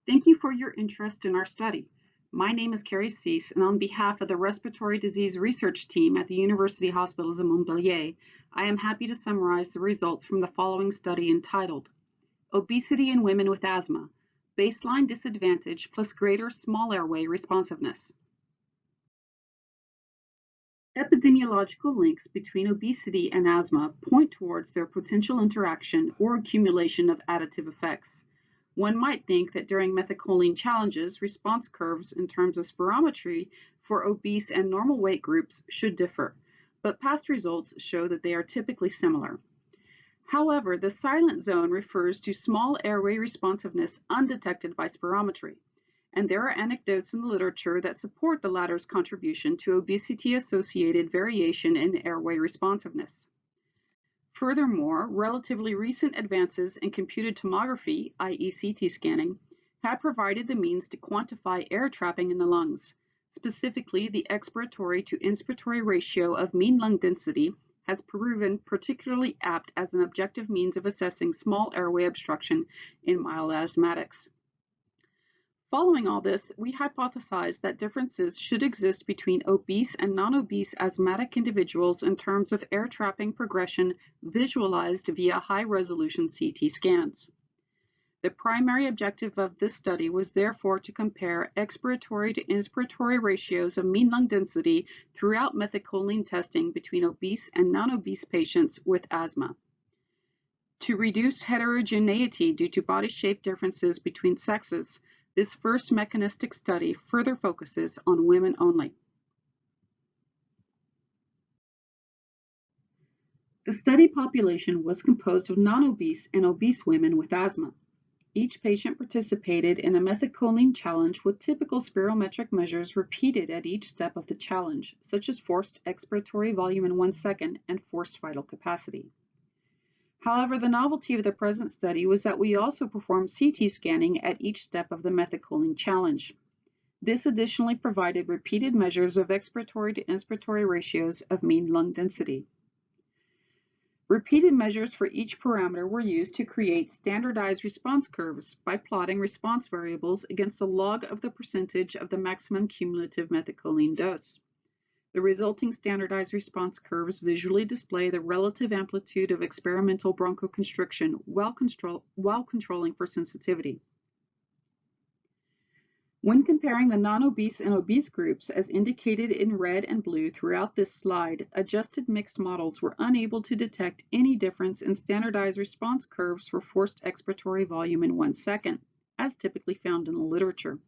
Thank you for your interest in our study. My name is Carey Suehs, and on behalf of the Respiratory Disease Research Team at the University Hospitals of Montpellier, I am happy to summarize the results from the following study entitled Obesity in Women with Asthma, Baseline Disadvantage plus Greater Small Airway Responsiveness. Epidemiological links between obesity and asthma point towards their potential interaction or accumulation of additive effects. One might think that during methacholine challenges, response curves in terms of spirometry for obese and normal weight groups should differ, but past results show that they are typically similar. However, the silent zone refers to small airway responsiveness undetected by spirometry, and there are anecdotes in the literature that support the latter's contribution to obesity-associated variation in airway responsiveness. Furthermore, relatively recent advances in computed tomography, i.e. CT scanning, have provided the means to quantify air trapping in the lungs. Specifically, the expiratory to inspiratory ratio of mean lung density has proven particularly apt as an objective means of assessing small airway obstruction in mild asthmatics. Following all this, we hypothesized that differences should exist between obese and non-obese asthmatic individuals in terms of air trapping progression visualized via high-resolution CT scans. The primary objective of this study was therefore to compare expiratory to inspiratory ratios of mean lung density throughout methacholine testing between obese and non-obese patients with asthma. To reduce heterogeneity due to body shape differences between sexes, this first mechanistic study further focuses on women only. The study population was composed of non-obese and obese women with asthma. Each patient participated in a methacholine challenge with typical spirometric measures repeated at each step of the challenge, such as forced expiratory volume in 1 second and forced vital capacity. However, the novelty of the present study was that we also performed CT scanning at each step of the methacholine challenge. This additionally provided repeated measures of expiratory to inspiratory ratios of mean lung density. Repeated measures for each parameter were used to create standardized response curves by plotting response variables against the log of the percentage of the maximum cumulative methacholine dose. The resulting standardized response curves visually display the relative amplitude of experimental bronchoconstriction while controlling for sensitivity. When comparing the non-obese and obese groups, as indicated in red and blue throughout this slide, adjusted mixed models were unable to detect any difference in standardized response curves for forced expiratory volume in 1 second, as typically found in the literature.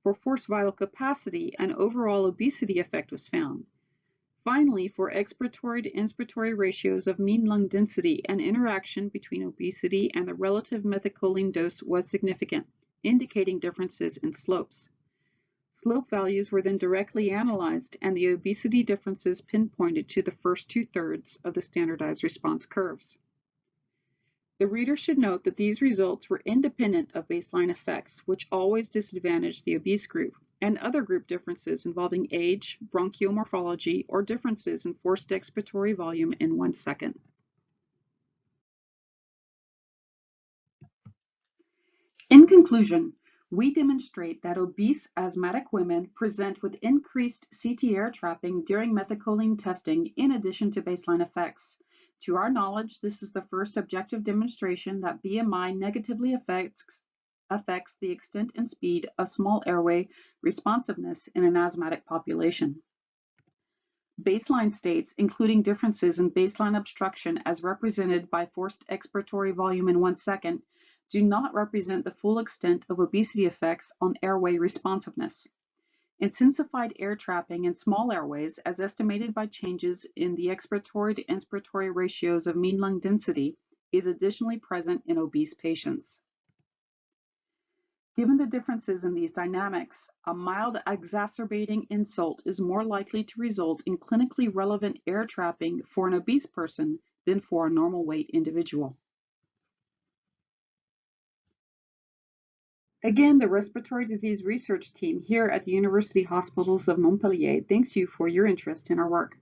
For forced vital capacity, an overall obesity effect was found. Finally, for expiratory to inspiratory ratios of mean lung density, an interaction between obesity and the relative methacholine dose was significant, indicating differences in slopes. Slope values were then directly analyzed, and the obesity differences pinpointed to the first 2/3 of the standardized response curves. The reader should note that these results were independent of baseline effects, which always disadvantaged the obese group, and other group differences involving age, bronchial morphology, or differences in forced expiratory volume in 1 second. In conclusion, we demonstrate that obese asthmatic women present with increased CT air trapping during methacholine testing in addition to baseline effects. To our knowledge, this is the first objective demonstration that BMI negatively affects the extent and speed of small airway responsiveness in an asthmatic population. Baseline states, including differences in baseline obstruction as represented by forced expiratory volume in 1 second, do not represent the full extent of obesity effects on airway responsiveness. Intensified air trapping in small airways, as estimated by changes in the expiratory to inspiratory ratios of mean lung density, is additionally present in obese patients. Given the differences in these dynamics, a mild exacerbating insult is more likely to result in clinically relevant air trapping for an obese person than for a normal weight individual. Again, the Respiratory Disease Research Team here at the University Hospitals of Montpellier thanks you for your interest in our work.